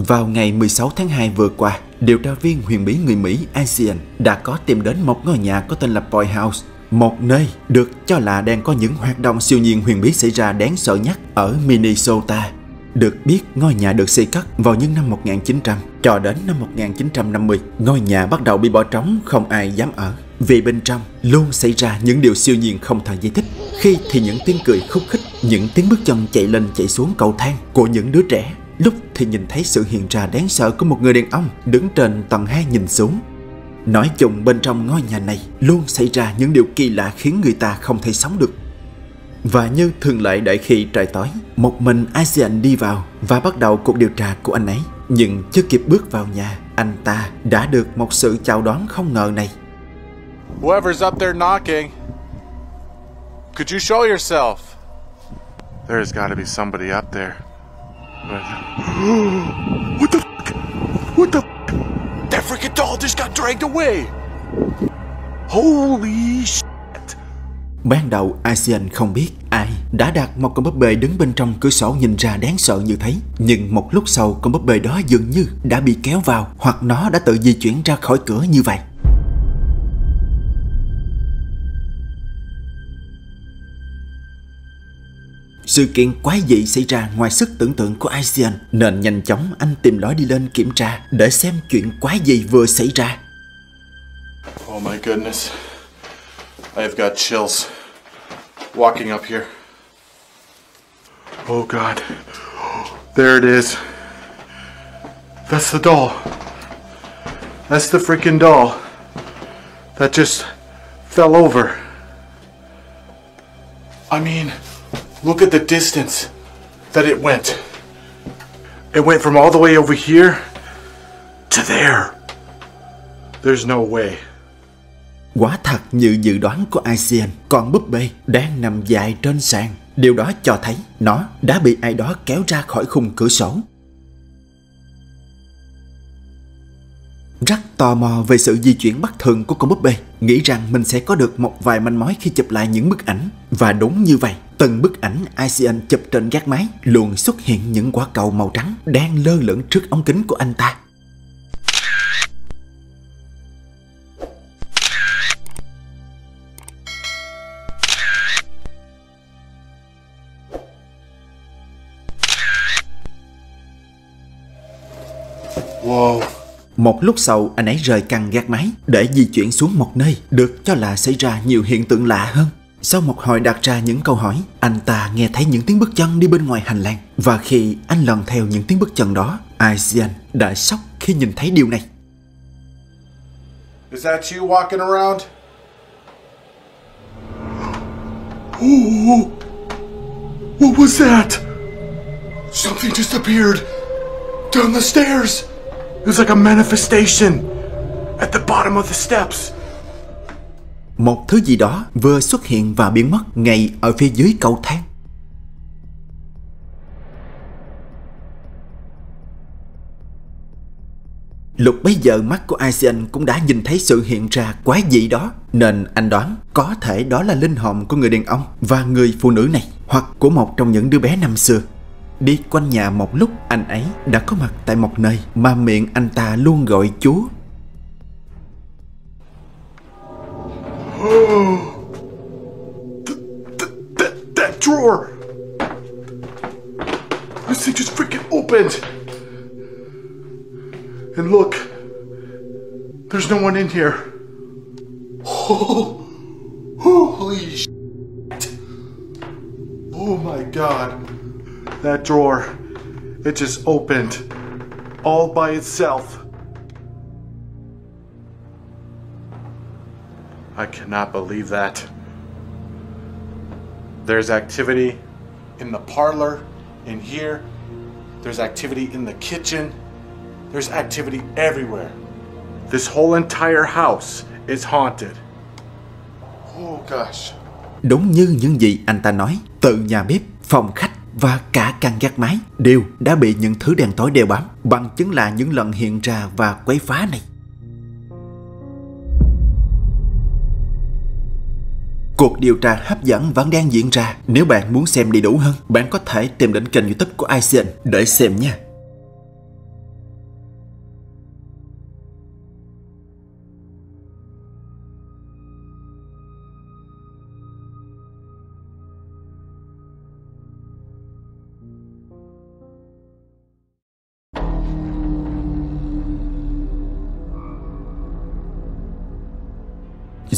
Vào ngày 16 tháng 2 vừa qua, điều tra viên huyền bí người Mỹ Asian đã có tìm đến một ngôi nhà có tên là Boyd House, một nơi được cho là đang có những hoạt động siêu nhiên huyền bí xảy ra đáng sợ nhất ở Minnesota. Được biết, ngôi nhà được xây cất vào những năm 1900 cho đến năm 1950. Ngôi nhà bắt đầu bị bỏ trống, không ai dám ở, vì bên trong luôn xảy ra những điều siêu nhiên không thể giải thích. Khi thì những tiếng cười khúc khích, những tiếng bước chân chạy lên chạy xuống cầu thang của những đứa trẻ. Lúc thì nhìn thấy sự hiện ra đáng sợ của một người đàn ông đứng trên tầng 2 nhìn xuống. Nói chung bên trong ngôi nhà này luôn xảy ra những điều kỳ lạ khiến người ta không thể sống được. Và như thường lệ, đợi khi trời tối, một mình Asian đi vào và bắt đầu cuộc điều tra của anh ấy. Nhưng chưa kịp bước vào nhà, anh ta đã được một sự chào đón không ngờ này. Whoever's up there knocking, could you show yourself? There's got to be somebody up there. What the fuck? What the fuck? That freaking doll just got dragged away. Holy shit. Ban đầu Asian không biết ai đã đặt một con búp bê đứng bên trong cửa sổ nhìn ra đáng sợ như thế. Nhưng một lúc sau, con búp bê đó dường như đã bị kéo vào, hoặc nó đã tự di chuyển ra khỏi cửa như vậy. Sự kiện quái dị xảy ra ngoài sức tưởng tượng của Asian, nên nhanh chóng anh tìm lối đi lên kiểm tra để xem chuyện quái gì vừa xảy ra. Oh my goodness. I have got chills walking up here. Oh God. There it is. That's the doll. That's the freaking doll that just fell over. I mean, look at the distance that it went. It went from all the way over here to there. There's no way. Quả thật như dự đoán của Asian, con búp bê đang nằm dài trên sàn. Điều đó cho thấy nó đã bị ai đó kéo ra khỏi khung cửa sổ. Rất tò mò về sự di chuyển bất thường của con búp bê, nghĩ rằng mình sẽ có được một vài manh mối khi chụp lại những bức ảnh. Và đúng như vậy, từng bức ảnh Asian chụp trên gác máy luôn xuất hiện những quả cầu màu trắng đang lơ lửng trước ống kính của anh ta. Wow. Một lúc sau, anh ấy rời căn gác máy để di chuyển xuống một nơi được cho là xảy ra nhiều hiện tượng lạ hơn. Sau một hồi đặt ra những câu hỏi, anh ta nghe thấy những tiếng bước chân đi bên ngoài hành lang. Và khi anh lần theo những tiếng bước chân đó, Asian đã sốc khi nhìn thấy điều này. Is that you walking around? Oh, what was that? Something just appeared down the stairs. It was like a manifestation at the bottom of the steps. Một thứ gì đó vừa xuất hiện và biến mất ngay ở phía dưới cầu thang. Lúc bấy giờ mắt của Asian cũng đã nhìn thấy sự hiện ra quái dị đó, nên anh đoán có thể đó là linh hồn của người đàn ông và người phụ nữ này, hoặc của một trong những đứa bé năm xưa. Đi quanh nhà một lúc, anh ấy đã có mặt tại một nơi mà miệng anh ta luôn gọi Chúa. That drawer! This thing just freaking opened! And look, there's no one in here. Oh, holy shit! Oh my God! That drawer, it just opened all by itself. I cannot believe that. There's activity in the parlor, in here. There's activity in the kitchen. There's activity everywhere. This whole entire house is haunted. Oh gosh. Đúng như những gì anh ta nói, từ nhà bếp, phòng khách và cả căn gác mái đều đã bị những thứ đèn tối đeo bám, bằng chứng là những lần hiện ra và quấy phá này. Cuộc điều tra hấp dẫn vẫn đang diễn ra. Nếu bạn muốn xem đầy đủ hơn, bạn có thể tìm đến kênh YouTube của Asian để xem nha.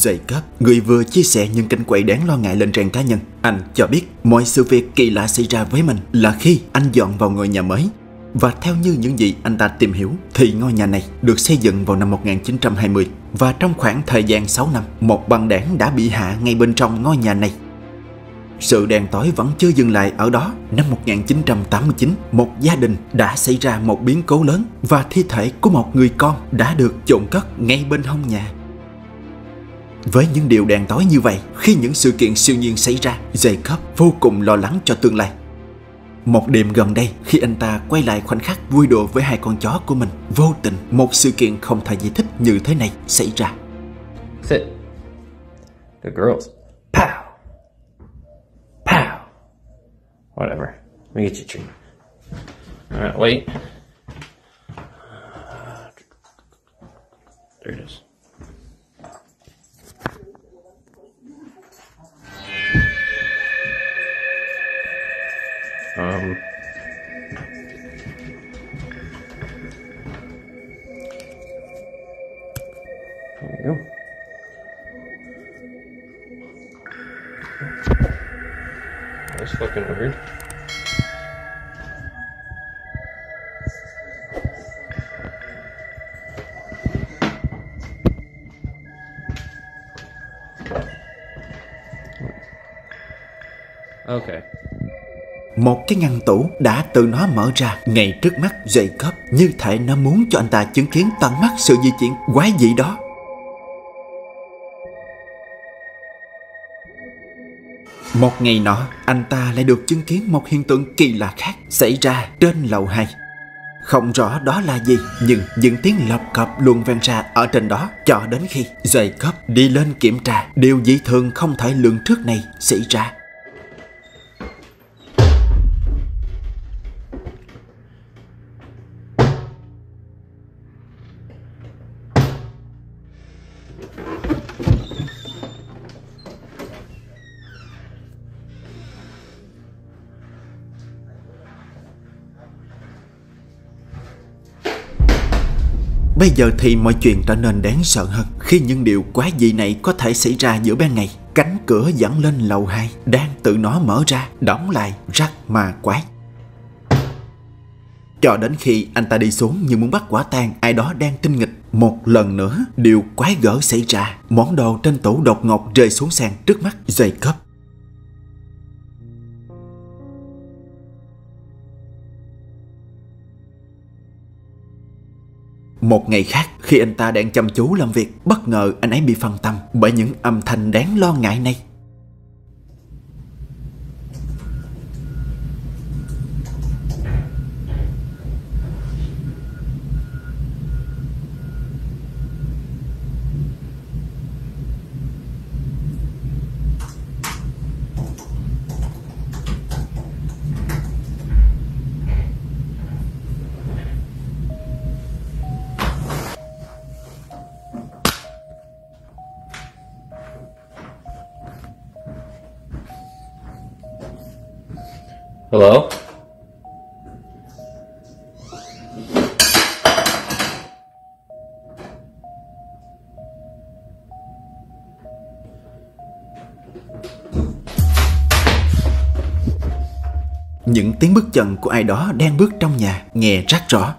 Jacob, người vừa chia sẻ những cảnh quay đáng lo ngại lên trang cá nhân, anh cho biết mọi sự việc kỳ lạ xảy ra với mình là khi anh dọn vào ngôi nhà mới. Và theo như những gì anh ta tìm hiểu thì ngôi nhà này được xây dựng vào năm 1920 và trong khoảng thời gian 6 năm, một băng đảng đã bị hạ ngay bên trong ngôi nhà này. Sự đen tối vẫn chưa dừng lại ở đó. Năm 1989, một gia đình đã xảy ra một biến cố lớn và thi thể của một người con đã được chôn cất ngay bên hông nhà. Với những điều đen tối như vậy, khi những sự kiện siêu nhiên xảy ra, Jacob vô cùng lo lắng cho tương lai. Một đêm gần đây, khi anh ta quay lại khoảnh khắc vui đùa với hai con chó của mình, vô tình một sự kiện không thể giải thích như thế này xảy ra. Sit. Good girls. Pow. Pow. Whatever. Let me get you a treat. Alright, wait. There it is. There you go. That's fucking weird. Okay. Một cái ngăn tủ đã tự nó mở ra ngay trước mắt Jacob, như thể nó muốn cho anh ta chứng kiến tận mắt sự di chuyển quái dị đó. Một ngày nọ, anh ta lại được chứng kiến một hiện tượng kỳ lạ khác xảy ra trên lầu 2. Không rõ đó là gì, nhưng những tiếng lọc cọc luôn vang ra ở trên đó cho đến khi Jacob đi lên kiểm tra, điều dị thường không thể lường trước này xảy ra. Bây giờ thì mọi chuyện trở nên đáng sợ hơn khi những điều quái dị này có thể xảy ra giữa ban ngày. Cánh cửa dẫn lên lầu 2 đang tự nó mở ra, đóng lại rất ma quái. Cho đến khi anh ta đi xuống như muốn bắt quả tang ai đó đang tinh nghịch. Một lần nữa, điều quái gở xảy ra. Món đồ trên tủ đột ngột rơi xuống sàn trước mắt Jacob. Một ngày khác, khi anh ta đang chăm chú làm việc, bất ngờ anh ấy bị phân tâm bởi những âm thanh đáng lo ngại này. Hello? Những tiếng bước chân của ai đó đang bước trong nhà nghe rất rõ.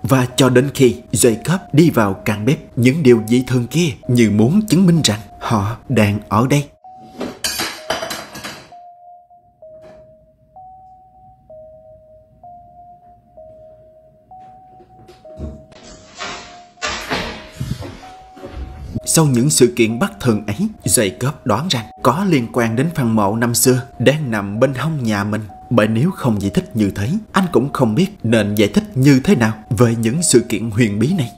Và cho đến khi Jacob đi vào căn bếp, những điều dị thường kia như muốn chứng minh rằng họ đang ở đây. Sau những sự kiện bất thường ấy, Jacob đoán rằng có liên quan đến phần mộ năm xưa đang nằm bên hông nhà mình. Bởi nếu không giải thích như thế, anh cũng không biết nên giải thích như thế nào về những sự kiện huyền bí này.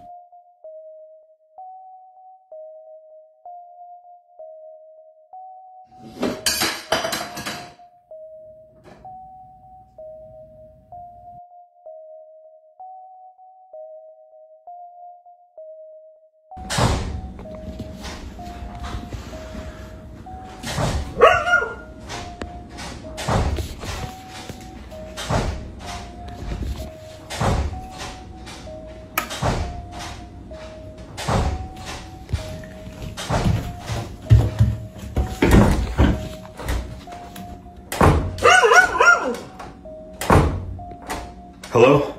Hello?